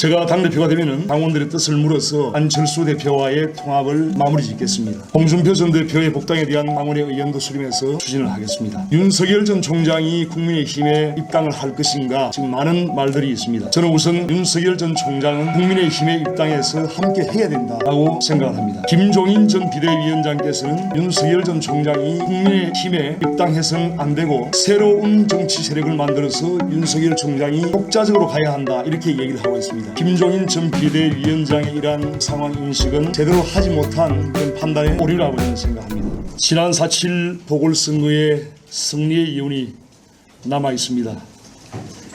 제가 당대표가 되면은 당원들의 뜻을 물어서 안철수 대표와의 통합을 마무리 짓겠습니다. 홍준표 전 대표의 복당에 대한 당원의 의견도 수렴해서 추진을 하겠습니다. 윤석열 전 총장이 국민의힘에 입당을 할 것인가 지금 많은 말들이 있습니다. 저는 우선 윤석열 전 총장은 국민의힘에 입당해서 함께 해야 된다고 생각을 합니다. 김종인 전 비대위원장께서는 윤석열 전 총장이 국민의힘에 입당해서는 안 되고 새로운 정치 세력을 만들어서 윤석열 총장이 독자적으로 가야 한다 이렇게 얘기를 하고 있습니다. 김종인 전 비대위원장의 이러한 상황 인식은 제대로 하지 못한 그런 판단의 오류라고 저는 생각합니다. 지난 4.7 보궐선거의 승리의 여운이 남아 있습니다.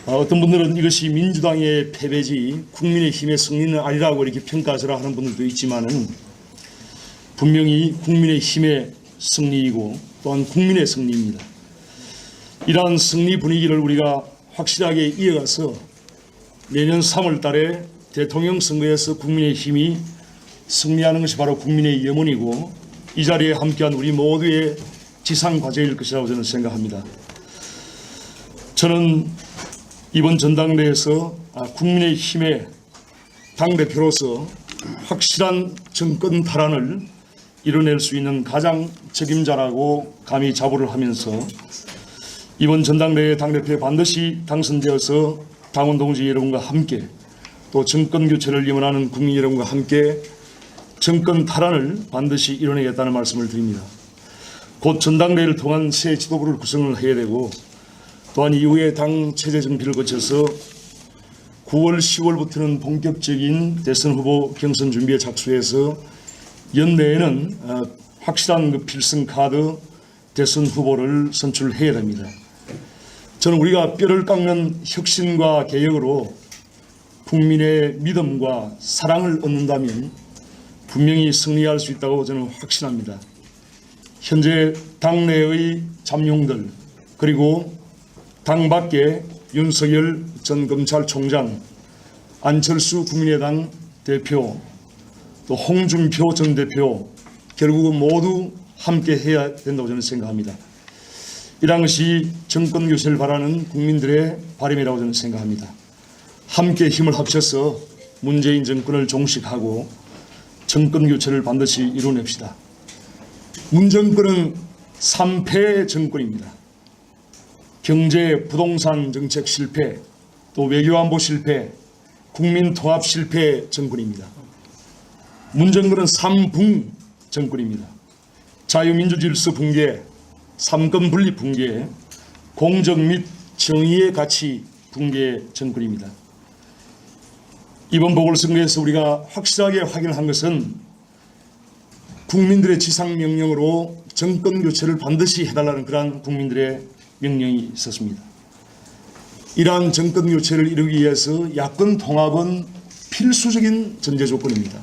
어떤 분들은 이것이 민주당의 패배지 국민의힘의 승리는 아니라고 이렇게 평가하시라 하는 분들도 있지만은 분명히 국민의힘의 승리이고 또한 국민의 승리입니다. 이러한 승리 분위기를 우리가 확실하게 이어가서 내년 3월 달에 대통령 선거에서 국민의힘이 승리하는 것이 바로 국민의 염원이고 이 자리에 함께한 우리 모두의 지상과제일 것이라고 저는 생각합니다. 저는 이번 전당대회에서 국민의힘의 당대표로서 확실한 정권 탈환을 이뤄낼 수 있는 가장 책임자라고 감히 자부를 하면서 이번 전당대회 당대표에 반드시 당선되어서 당원 동지 여러분과 함께 또 정권 교체를 염원하는 국민 여러분과 함께 정권 탈환을 반드시 이뤄내겠다는 말씀을 드립니다. 곧 전당대회를 통한 새 지도부를 구성을 해야 되고 또한 이후에 당 체제 정비를 거쳐서 9월, 10월부터는 본격적인 대선 후보 경선 준비에 착수해서 연내에는 확실한 그 필승 카드 대선 후보를 선출해야 됩니다. 저는 우리가 뼈를 깎는 혁신과 개혁으로 국민의 믿음과 사랑을 얻는다면 분명히 승리할 수 있다고 저는 확신합니다. 현재 당내의 잠룡들 그리고 당 밖에 윤석열 전 검찰총장, 안철수 국민의당 대표, 또 홍준표 전 대표 결국은 모두 함께 해야 된다고 저는 생각합니다. 이러한 것이 정권 교체를 바라는 국민들의 바람이라고 저는 생각합니다. 함께 힘을 합쳐서 문재인 정권을 종식하고 정권 교체를 반드시 이뤄냅시다. 문 정권은 3패 정권입니다. 경제, 부동산 정책 실패, 또 외교안보 실패, 국민 통합 실패 정권입니다. 문 정권은 3붕 정권입니다. 자유민주질서 붕괴, 삼권 분립 붕괴, 공정 및 정의의 가치 붕괴 정권입니다. 이번 보궐선거에서 우리가 확실하게 확인한 것은 국민들의 지상명령으로 정권 교체를 반드시 해달라는 그러한 국민들의 명령이 있었습니다. 이러한 정권 교체를 이루기 위해서 야권 통합은 필수적인 전제 조건입니다.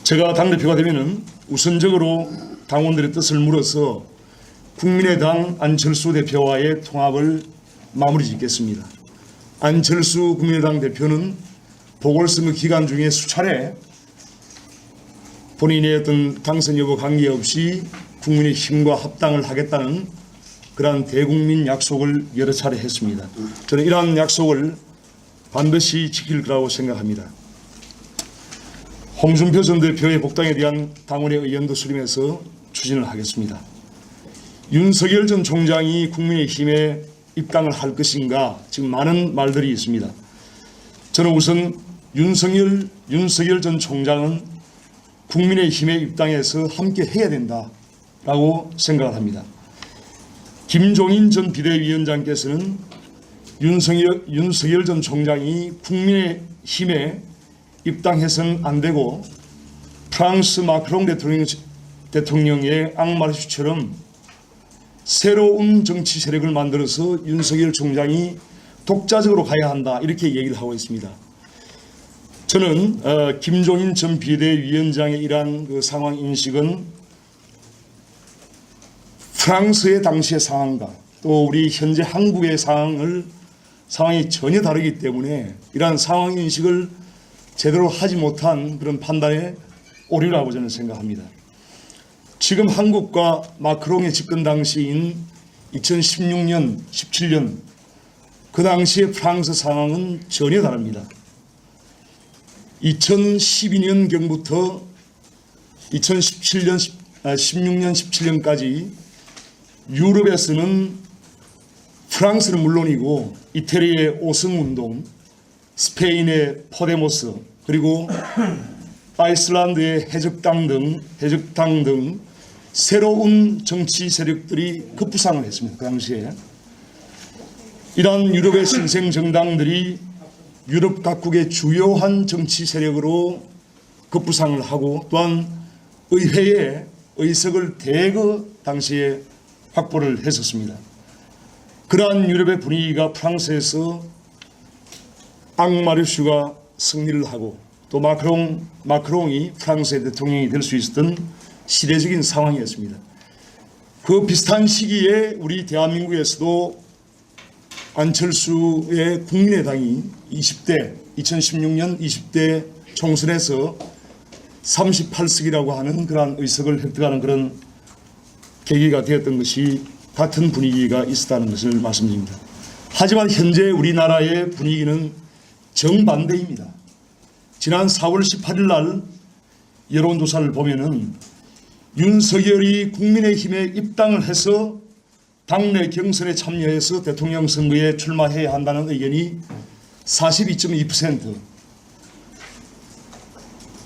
제가 당대표가 되면은 우선적으로 당원들의 뜻을 물어서 국민의당 안철수 대표와의 통합을 마무리 짓겠습니다. 안철수 국민의당 대표는 보궐선거 기간 중에 수차례 본인의 어떤 당선 여부 관계없이 국민의힘과 합당을 하겠다는 그러한 대국민 약속을 여러 차례 했습니다. 저는 이러한 약속을 반드시 지킬 거라고 생각합니다. 홍준표 전 대표의 복당에 대한 당원의 의견도 수렴해서 추진을 하겠습니다. 윤석열 전 총장이 국민의힘에 입당을 할 것인가 지금 많은 말들이 있습니다. 저는 우선 윤석열 전 총장은 국민의힘에 입당해서 함께 해야 된다라고 생각을 합니다. 김종인 전 비대위원장께서는 윤석열 전 총장이 국민의힘에 입당해서는 안 되고 프랑스 마크롱 대통령의 악마르슈처럼 새로운 정치 세력을 만들어서 윤석열 총장이 독자적으로 가야 한다 이렇게 얘기를 하고 있습니다. 저는 김종인 전 비대위원장의 이러한 그 상황 인식은 프랑스의 당시의 상황과 또 우리 현재 한국의 상황이 전혀 다르기 때문에 이러한 상황 인식을 제대로 하지 못한 그런 판단의 오류라고 저는 생각합니다. 지금 한국과 마크롱의 집권 당시인 2016년, 17년 그 당시의 프랑스 상황은 전혀 다릅니다. 2012년경부터 16년, 17년까지 유럽에서는 프랑스는 물론이고 이태리의 오성운동, 스페인의 포데모스, 그리고 아이슬란드의 해적당 등 새로운 정치 세력들이 급부상을 했습니다. 그 당시에 이러한 유럽의 신생 정당들이 유럽 각국의 주요한 정치 세력으로 급부상을 하고 또한 의회에 의석을 대거 당시에 확보를 했었습니다. 그러한 유럽의 분위기가 프랑스에서 앙마르슈가 승리를 하고 또 마크롱이 프랑스의 대통령이 될 수 있었던 시대적인 상황이었습니다. 그 비슷한 시기에 우리 대한민국에서도 안철수의 국민의당이 2016년 20대 총선에서 38석이라고 하는 그러한 의석을 획득하는 그런 계기가 되었던 것이 같은 분위기가 있었다는 것을 말씀드립니다. 하지만 현재 우리나라의 분위기는 정반대입니다. 지난 4월 18일 날 여론조사를 보면은 윤석열이 국민의힘에 입당을 해서 당내 경선에 참여해서 대통령 선거에 출마해야 한다는 의견이 42.2%.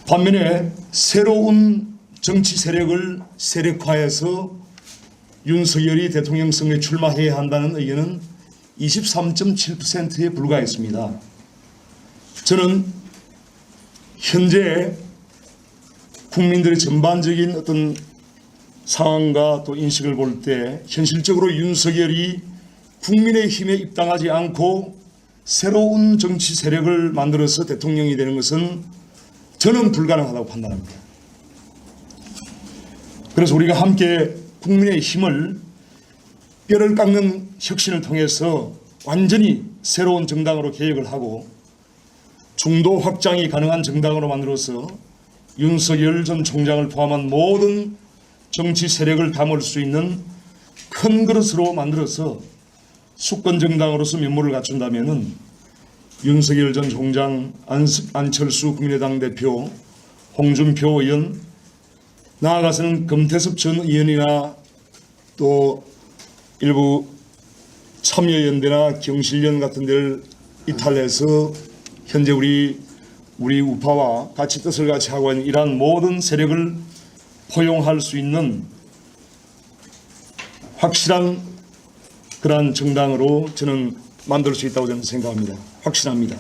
반면에 새로운 정치 세력을 세력화해서 윤석열이 대통령 선거에 출마해야 한다는 의견은 23.7%에 불과했습니다. 저는 현재 국민들의 전반적인 어떤 상황과 또 인식을 볼 때 현실적으로 윤석열이 국민의힘에 입당하지 않고 새로운 정치 세력을 만들어서 대통령이 되는 것은 저는 불가능하다고 판단합니다. 그래서 우리가 함께 국민의힘을 뼈를 깎는 혁신을 통해서 완전히 새로운 정당으로 개혁을 하고 중도 확장이 가능한 정당으로 만들어서 윤석열 전 총장을 포함한 모든 정치 세력을 담을 수 있는 큰 그릇으로 만들어서 수권 정당으로서 면모를 갖춘다면은 윤석열 전 총장, 안철수 국민의당 대표, 홍준표 의원, 나아가서는 금태섭 전 의원이나 또 일부 참여연대나 경실련 같은 데를 이탈해서 현재 우리 우파와 같이 뜻을 같이 하고 있는 이러한 모든 세력을 포용할 수 있는 확실한 그러한 정당으로 저는 만들 수 있다고 저는 생각합니다. 확신합니다.